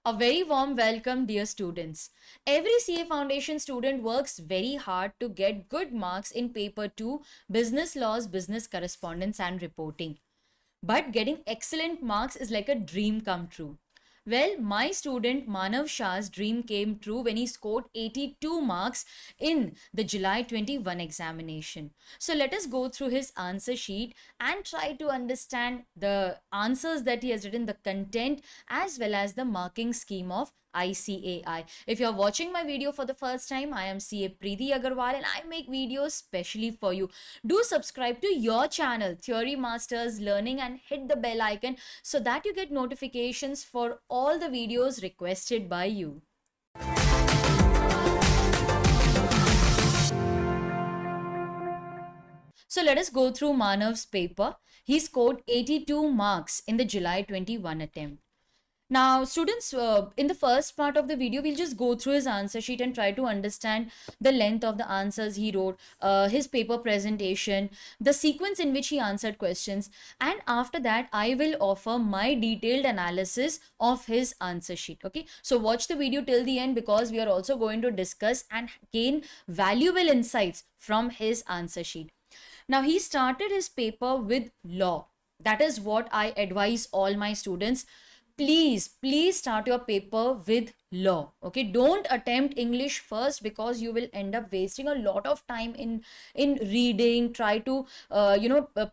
A very warm welcome, dear students. Every CA Foundation student works very hard to get good marks in paper 2, business laws, business correspondence, and reporting. But getting excellent marks is like a dream come true. Well, my student Manav Shah's dream came true when he scored 82 marks in the July 21 examination. So let us go through his answer sheet and try to understand the answers that he has written, the content, as well as the marking scheme of ICAI. If you're watching my video for the first time, I am CA Preeti Agarwal and I make videos specially for you. Do subscribe to your channel, Theory Masters Learning, and hit the bell icon so that you get notifications for all the videos requested by you. So let us go through Manav's paper. He scored 82 marks in the July 21 attempt. Now, students, in the first part of the video, we'll just go through his answer sheet and try to understand the length of the answers he wrote, his paper presentation, the sequence in which he answered questions, and after that, I will offer my detailed analysis of his answer sheet. Okay, so watch the video till the end because we are also going to discuss and gain valuable insights from his answer sheet. Now, he started his paper with law. That is what I advise all my students. Please start your paper with law. Okay, don't attempt English first because you will end up wasting a lot of time in reading. Try to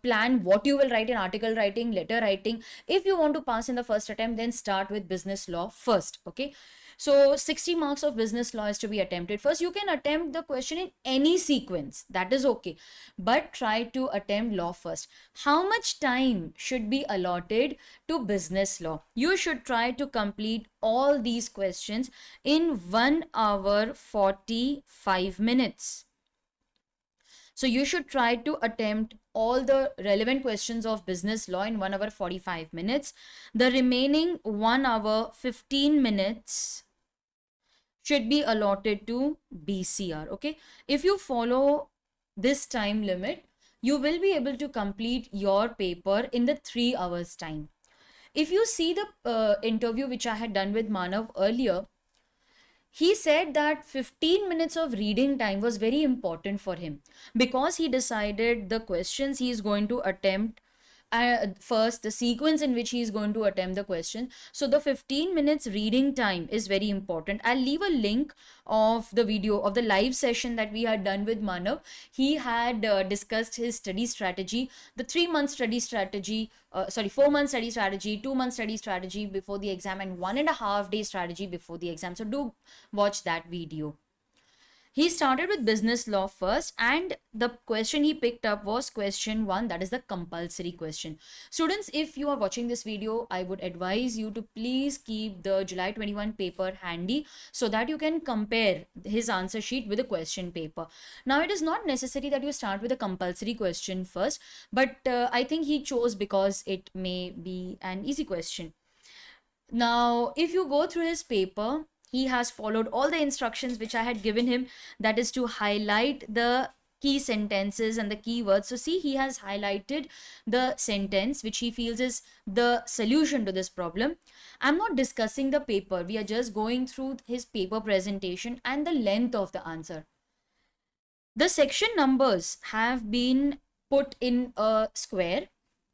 plan what you will write in article writing, letter writing. If you want to pass in the first attempt, then start with business law first. Okay, so 60 marks of business law is to be attempted first. You can attempt the question in any sequence, that is okay, but try to attempt law first. How much time should be allotted to business law? You should try to complete all these questions in 1 hour 45 minutes. So you should try to attempt all the relevant questions of business law in 1 hour 45 minutes. The remaining 1 hour 15 minutes should be allotted to BCR. Okay, if you follow this time limit, you will be able to complete your paper in the 3 hours time. If you see the interview which I had done with Manav earlier, he said that 15 minutes of reading time was very important for him because he decided the questions he is going to attempt first, the sequence in which he is going to attempt the question. So the 15 minutes reading time is very important. I'll leave a link of the video of the live session that we had done with Manav. He had discussed his study strategy, the 3-month study strategy, 4-month study strategy, 2-month study strategy before the exam, and 1.5-day strategy before the exam. So do watch that video. He started with business law first, and the question he picked up was question 1, that is the compulsory question. Students, if you are watching this video, I would advise you to please keep the July 21 paper handy so that you can compare his answer sheet with the question paper. Now, it is not necessary that you start with a compulsory question first, but I think he chose because it may be an easy question. Now, if you go through his paper, he has followed all the instructions which I had given him, that is to highlight the key sentences and the keywords. So see, he has highlighted the sentence which he feels is the solution to this problem. I'm not discussing the paper. We are just going through his paper presentation and the length of the answer. The section numbers have been put in a square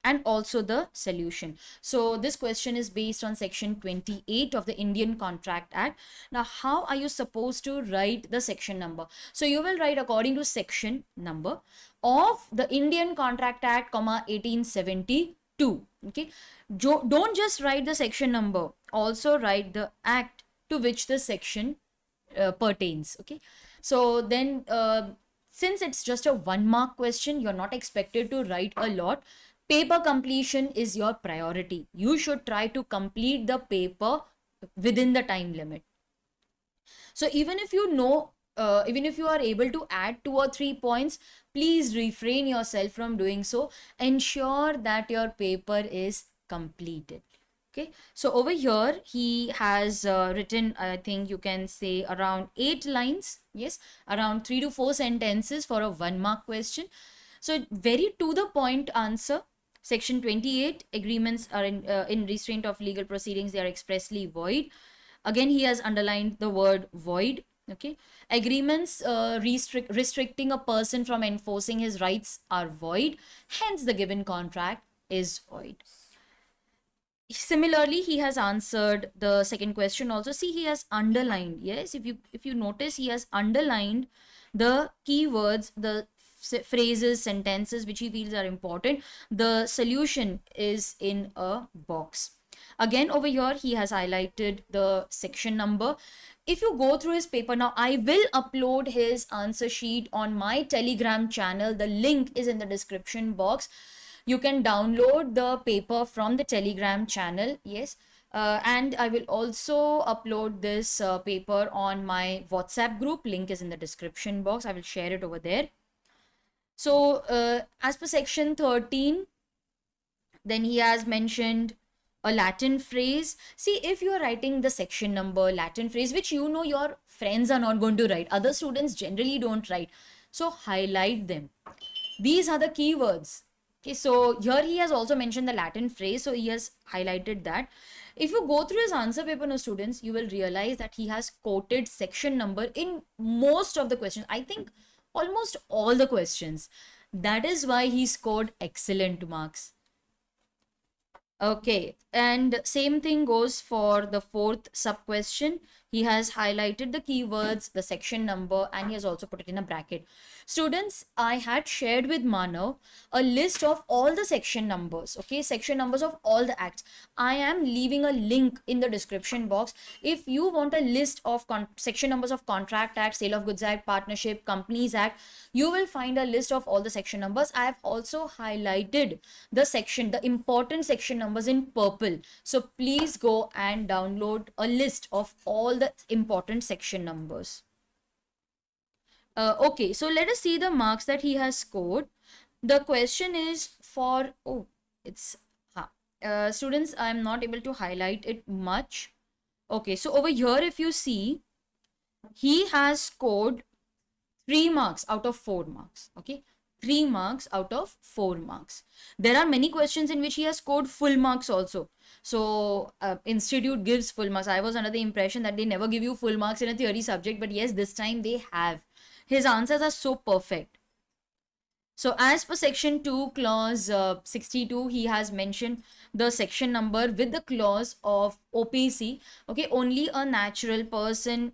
and also the solution. So this question is based on section 28 of the Indian Contract Act. Now, how are you supposed to write the section number? So you will write according to section number of the Indian Contract Act, 1872. Okay, don't just write the section number, also write the act to which the section pertains. Okay, so then since it's just a 1-mark question, you're not expected to write a lot. Paper completion is your priority. You should try to complete the paper within the time limit. So even if you know, even if you are able to add 2 or 3 points, please refrain yourself from doing so. Ensure that your paper is completed. Okay, so over here he has written, I think you can say around 8 lines. Yes, around 3 to 4 sentences for a 1-mark question. So very to the point answer. Section 28, agreements are in restraint of legal proceedings, they are expressly void. Again, he has underlined the word void. Okay, agreements restricting a person from enforcing his rights are void, hence the given contract is void. Similarly, he has answered the second question also. See, he has underlined, yes, if you notice, he has underlined the keywords, the phrases, sentences which he feels are important. The solution is in a box. Again, over here he has highlighted the section number. If you go through his paper, now I will upload his answer sheet on my Telegram channel. The link is in the description box. You can download the paper from the Telegram channel, yes. And I will also upload this paper on my WhatsApp group. Link is in the description box. I will share it over there. So as per section 13, then he has mentioned a Latin phrase. See, if you are writing the section number, Latin phrase, which you know your friends are not going to write, other students generally don't write, so highlight them. These are the keywords. Okay, so here he has also mentioned the Latin phrase, so he has highlighted that. If you go through his answer paper, no students, you will realize that he has quoted section number in most of the questions. I think almost all the questions. That is why he scored excellent marks. Okay, and same thing goes for the fourth sub question. He has highlighted the keywords, the section number, and he has also put it in a bracket. Students, I had shared with Manav a list of all the section numbers, okay, section numbers of all the acts. I am leaving a link in the description box. If you want a list of section numbers of Contract Act, Sale of Goods Act, Partnership, Companies Act, you will find a list of all the section numbers. I have also highlighted the important section numbers in purple. So please go and download a list of all the important section numbers. Okay, so let us see the marks that he has scored. The question is for, students, I am not able to highlight it much. Okay, so over here, if you see, he has scored 3 marks out of 4 marks. Okay, 3 marks out of 4 marks. There are many questions in which he has scored full marks also. So institute gives full marks. I was under the impression that they never give you full marks in a theory subject, but yes, this time they have. His answers are so perfect. So as per section 2 clause 62, he has mentioned the section number with the clause of OPC. Okay, only a natural person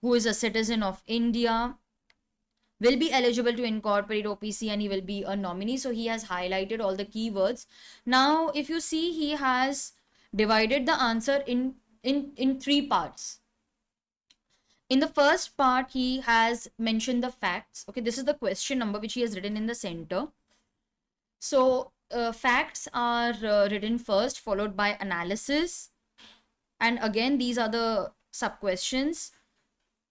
who is a citizen of India will be eligible to incorporate OPC, and he will be a nominee. So he has highlighted all the keywords. Now, if you see, he has divided the answer in 3 parts. In the first part, he has mentioned the facts. Okay, this is the question number which he has written in the center. So facts are written first, followed by analysis. And again, these are the sub questions.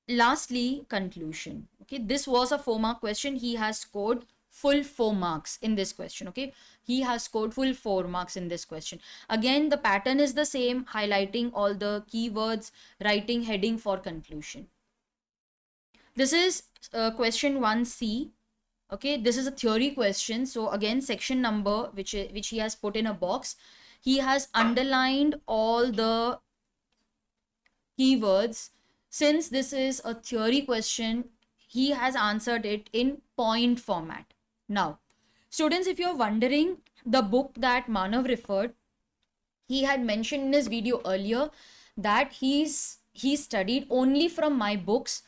Lastly, conclusion. Okay, this was a 4-mark question. He has scored full 4 marks in this question. Okay, he has scored full 4 marks in this question. Again, the pattern is the same, highlighting all the keywords, writing heading for conclusion. This is question 1C. Okay, this is a theory question. So again, section number which he has put in a box. He has underlined all the keywords. Since this is a theory question, he has answered it in point format. Now, students, if you're wondering, the book that Manav referred, he had mentioned in his video earlier that he studied only from my books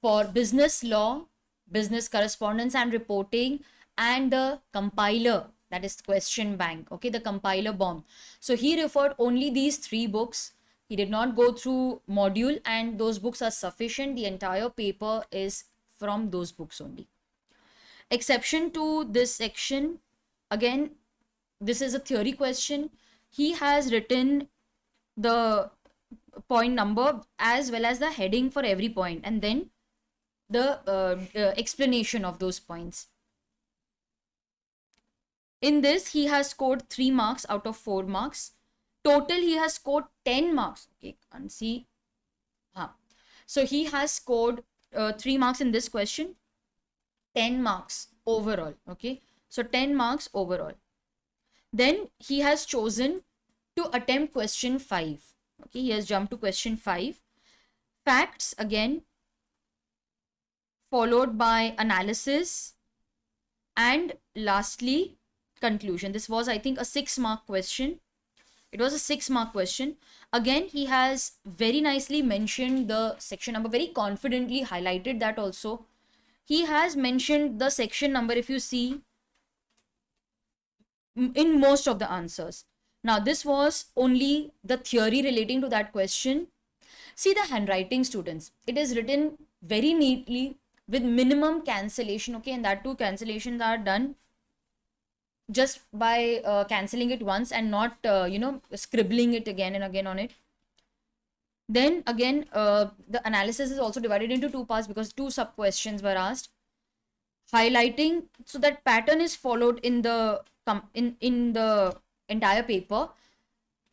for business law, business correspondence and reporting, and the compiler, that is question bank. Okay, the compiler bomb. So he referred only these 3 books. He did not go through module, and those books are sufficient. The entire paper is from those books only. Exception to this section, again, this is a theory question. He has written the point number as well as the heading for every point, and then the explanation of those points. In this, he has scored 3 marks out of 4 marks. Total, he has scored 10 marks. Okay, can't see. So he has scored 3 marks in this question, 10 marks overall. Okay, so 10 marks overall. Then he has chosen to attempt question 5. Okay, he has jumped to question 5. Facts again, followed by analysis, and lastly, conclusion. This was, I think, a 6-mark question. It was a 6-mark question. Again, he has very nicely mentioned the section number, very confidently highlighted that also. He has mentioned the section number, if you see, in most of the answers. Now, this was only the theory relating to that question. See the handwriting, students. It is written very neatly with minimum cancellation, okay, and that too cancellations are done just by cancelling it once and not, scribbling it again and again on it. Then again, the analysis is also divided into 2 parts because 2 sub questions were asked. Highlighting, so that pattern is followed in the in the entire paper.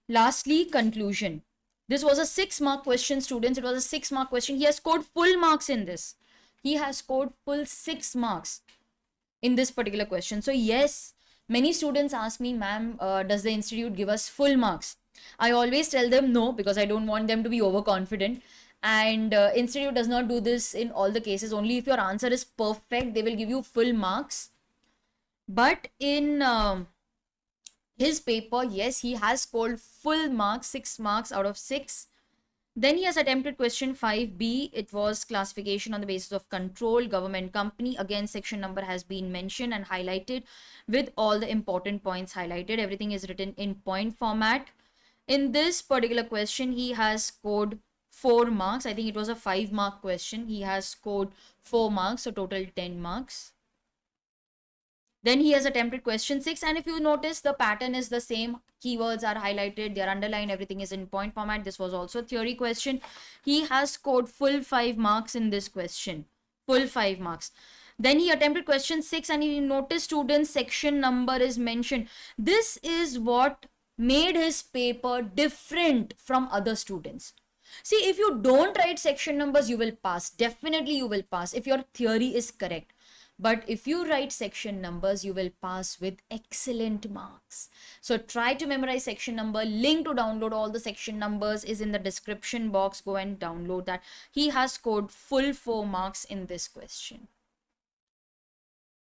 Lastly, conclusion. This was a 6-mark question, students. It was a 6-mark question. He has scored full marks in this. He has scored full 6 marks in this particular question. So yes, many students ask me, ma'am, does the institute give us full marks? I always tell them no, because I don't want them to be overconfident. And institute does not do this in all the cases. Only if your answer is perfect, they will give you full marks. But in his paper, yes, he has scored full marks, 6 marks out of 6. Then he has attempted question 5B. It was classification on the basis of control, government company. Again, section number has been mentioned and highlighted with all the important points highlighted. Everything is written in point format. In this particular question, he has scored 4 marks. I think it was a 5-mark question. He has scored 4 marks, so total 10 marks. Then he has attempted question 6, and if you notice, the pattern is the same. Keywords are highlighted, they are underlined, everything is in point format. This was also a theory question. He has scored full 5 marks in this question. Full 5 marks. Then he attempted question 6, and you notice, students, section number is mentioned. This is what made his paper different from other students. See, if you don't write section numbers, you will pass. Definitely you will pass if your theory is correct. But if you write section numbers, you will pass with excellent marks. So try to memorize section number. Link to download all the section numbers is in the description box. Go and download that. He has scored full 4 marks in this question.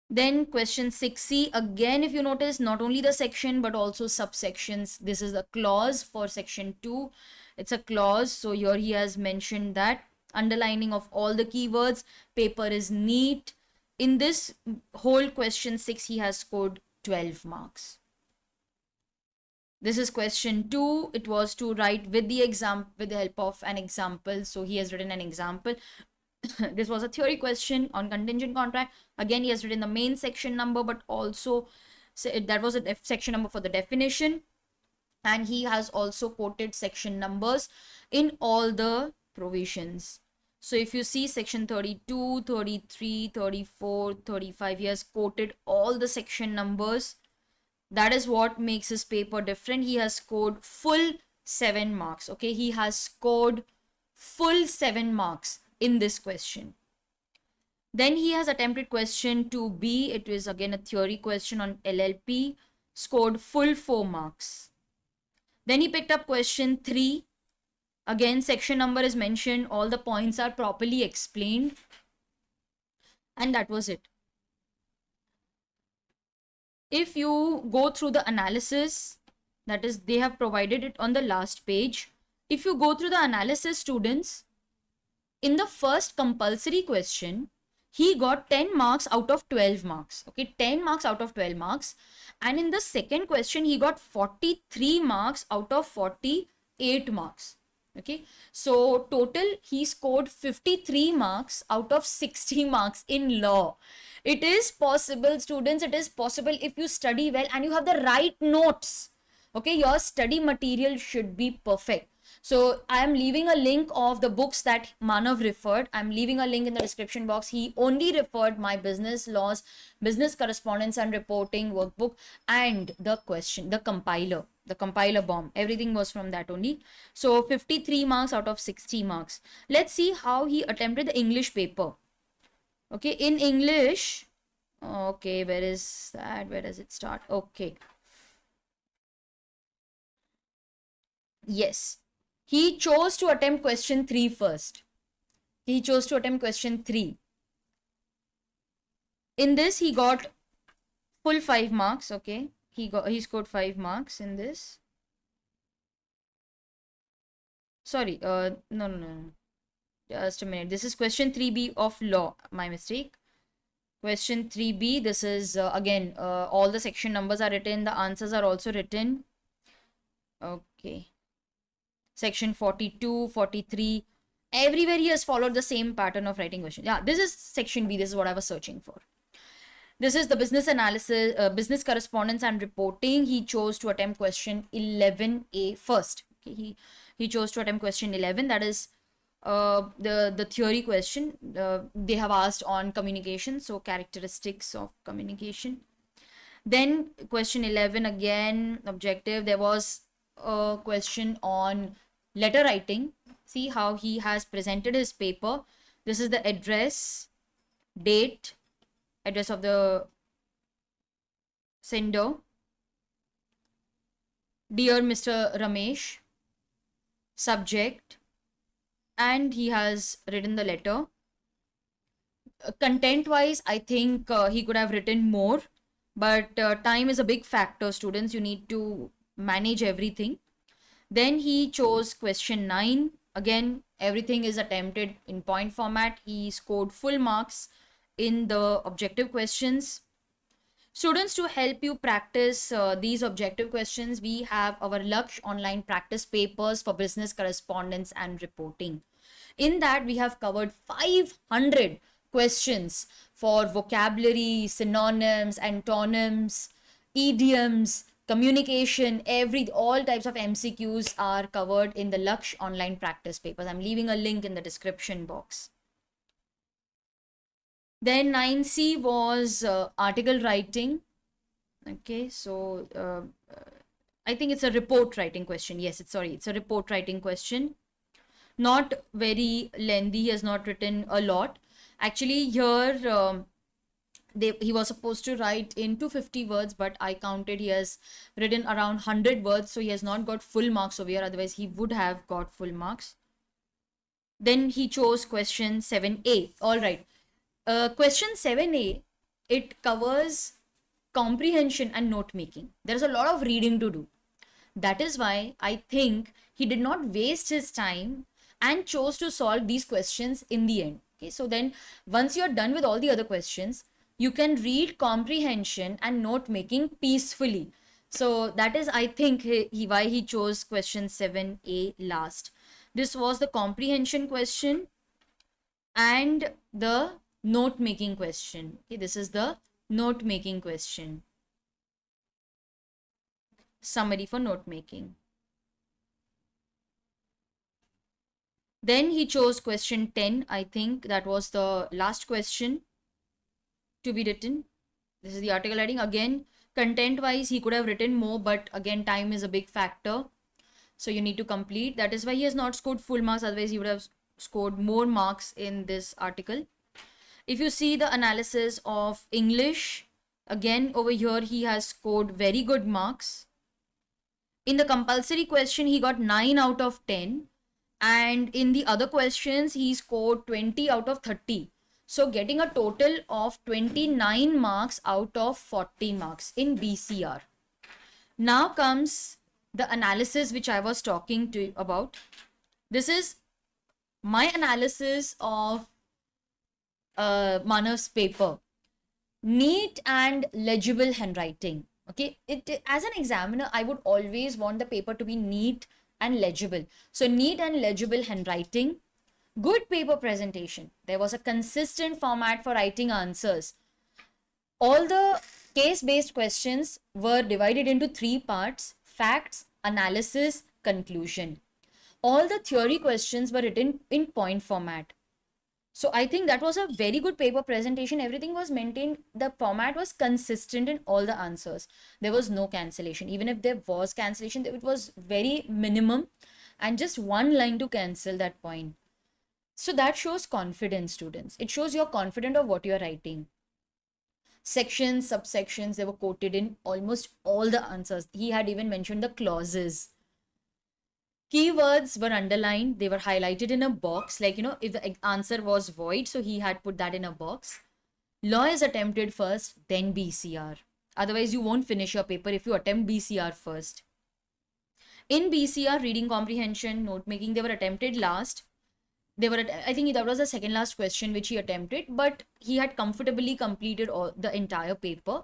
Then question 6C, again, if you notice, not only the section but also subsections. This is a clause for section 2. It's a clause. So here he has mentioned that underlining of all the keywords, paper is neat. In this whole question 6, he has scored 12 marks. This is question 2. It was to write with the help of an example. So he has written an example. This was a theory question on contingent contract. Again, he has written the main section number, but also that was a section number for the definition. And he has also quoted section numbers in all the provisions. So if you see section 32, 33, 34, 35, he has quoted all the section numbers. That is what makes his paper different. He has scored full 7 marks. Okay, he has scored full 7 marks in this question. Then he has attempted question 2B. It is again a theory question on LLP. Scored full 4 marks. Then he picked up question 3. Again, section number is mentioned. All the points are properly explained. And that was it. If you go through the analysis, that is, they have provided it on the last page. If you go through the analysis, students, in the first compulsory question, he got 10 marks out of 12 marks. Okay, 10 marks out of 12 marks. And in the second question, he got 43 marks out of 48 marks. Okay, so total he scored 53 marks out of 60 marks in law. It is possible, students, it is possible if you study well and you have the right notes. Okay, your study material should be perfect. So I am leaving a link of the books that Manav referred. I'm leaving a link in the description box. He only referred my business laws, business correspondence and reporting workbook, and the question, the compiler bomb. Everything was from that only. So 53 marks out of 60 marks. Let's see how he attempted the English paper. Okay, in English, okay, where is that? Where does it start? Okay. Yes. He chose to attempt question 3 first. He chose to attempt question 3. In this, he got full 5 marks. Okay, he scored 5 marks in this. Sorry, no. Just a minute. This is question 3B of law. My mistake. Question 3B. This is again, all the section numbers are written. The answers are also written. Okay. Section 42, 43. Everywhere he has followed the same pattern of writing question. Yeah, this is section B. This is what I was searching for. This is the business analysis, business correspondence and reporting. He chose to attempt question 11A first. Okay, he chose to attempt question 11. That is the theory question. They have asked on communication, so characteristics of communication. Then question 11 again, objective. There was a question on letter writing. See how he has presented his paper. This is the address, date, address of the sender. Dear Mr. Ramesh, subject, and he has written the letter. Content wise, I think he could have written more, but time is a big factor, students. You need to manage everything. Then he chose question 9. Again, everything is attempted in point format. He scored full marks in the objective questions. Students, to help you practice these objective questions, we have our Laksh online practice papers for business correspondence and reporting. In that, we have covered 500 questions for vocabulary, synonyms, antonyms, idioms, communication, all types of MCQs are covered in the Laksh online practice papers. I'm leaving a link in the description box. Then 9C was article writing. Okay, so I think it's a report writing question. Yes, it's a report writing question. Not very lengthy. He has not written a lot. Actually, here he was supposed to write in 250 words, but I counted he has written around 100 words, so he has not got full marks over here. Otherwise, he would have got full marks. Then he chose question 7A. All right. Question 7A, it covers comprehension and note making. There's a lot of reading to do. That is why I think he did not waste his time and chose to solve these questions in the end. Okay, so then once you're done with all the other questions, you can read comprehension and note making peacefully. So that is, I think, why he chose question 7A last. This was the comprehension question and the note making question. Okay, this is the note making question. Summary for note making. Then he chose question 10. I think that was the last question to be written. This is the article writing. Again, content wise, he could have written more, but again, time is a big factor. So you need to complete. That is why he has not scored full marks. Otherwise, he would have scored more marks in this article. If you see the analysis of English, again, over here, he has scored very good marks. In the compulsory question, he got 9 out of 10. And in the other questions, he scored 20 out of 30. So getting a total of 29 marks out of 40 marks in BCR. Now comes the analysis which I was talking to you about. This is my analysis of Manav's paper. Neat and legible handwriting. Okay, as an examiner, I would always want the paper to be neat and legible. So neat and legible handwriting, good paper presentation. There was a consistent format for writing answers. All the case-based questions were divided into 3 parts: facts, analysis, conclusion. All the theory questions were written in point format. So I think that was a very good paper presentation. Everything was maintained. The format was consistent in all the answers. There was no cancellation. Even if there was cancellation, it was very minimum and just one line to cancel that point. So that shows confidence, students. It shows you're confident of what you're writing. Sections, subsections, they were quoted in almost all the answers. He had even mentioned the clauses. Keywords were underlined, they were highlighted in a box, like, if the answer was void, so he had put that in a box. Law is attempted first, then BCR. Otherwise, you won't finish your paper if you attempt BCR first. In BCR, reading comprehension, note making, they were attempted last. I think that was the second last question which he attempted, but he had comfortably completed all the entire paper.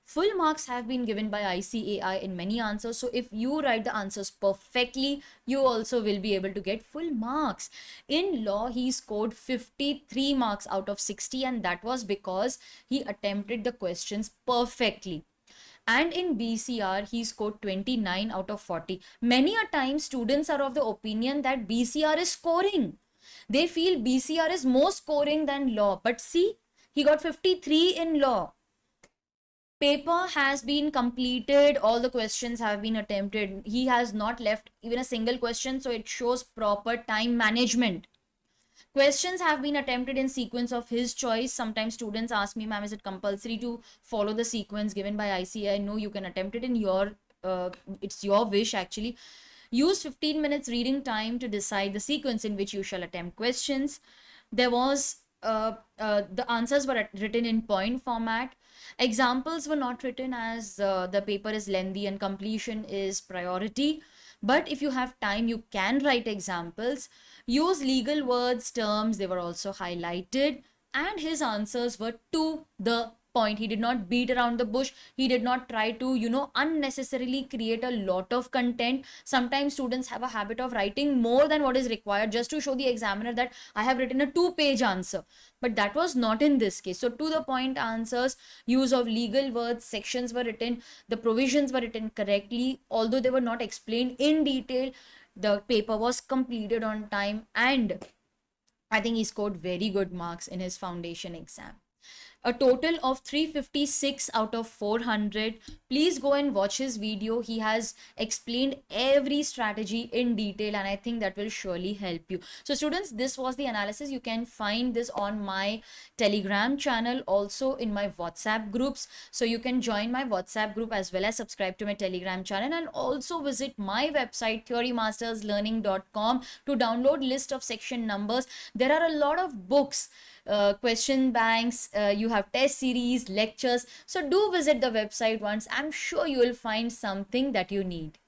Full marks have been given by ICAI in many answers. So if you write the answers perfectly, you also will be able to get full marks. In law, he scored 53 marks out of 60, and that was because he attempted the questions perfectly. And in BCR, he scored 29 out of 40. Many a time, students are of the opinion that BCR is scoring. They feel BCR is more scoring than law. But see, he got 53 in law. Paper has been completed, all the questions have been attempted. He has not left even a single question, so it shows proper time management. Questions have been attempted in sequence of his choice. Sometimes students ask me, ma'am, is it compulsory to follow the sequence given by ICAI? No, you can attempt it in your, it's your wish actually. Use 15 minutes reading time to decide the sequence in which you shall attempt questions. There was, the answers were written in point format. Examples were not written as the paper is lengthy and completion is priority. But if you have time, you can write examples. Use legal words, terms, they were also highlighted. And his answers were to the point. He did not beat around the bush. He did not try to, unnecessarily create a lot of content. Sometimes students have a habit of writing more than what is required just to show the examiner that I have written a 2-page answer. But that was not in this case. So to the point answers, use of legal words, sections were written, the provisions were written correctly, although they were not explained in detail. The paper was completed on time, and I think he scored very good marks in his foundation exam. A total of 356 out of 400. Please go and watch his video. He has explained every strategy in detail, and I think that will surely help you. So students, this was the analysis. You can find this on my Telegram channel, also in my WhatsApp groups. So you can join my WhatsApp group as well as subscribe to my Telegram channel, and also visit my website theorymasterslearning.com to download list of section numbers. There are a lot of books, question banks, you have test series, lectures. So do visit the website once. I'm sure you will find something that you need.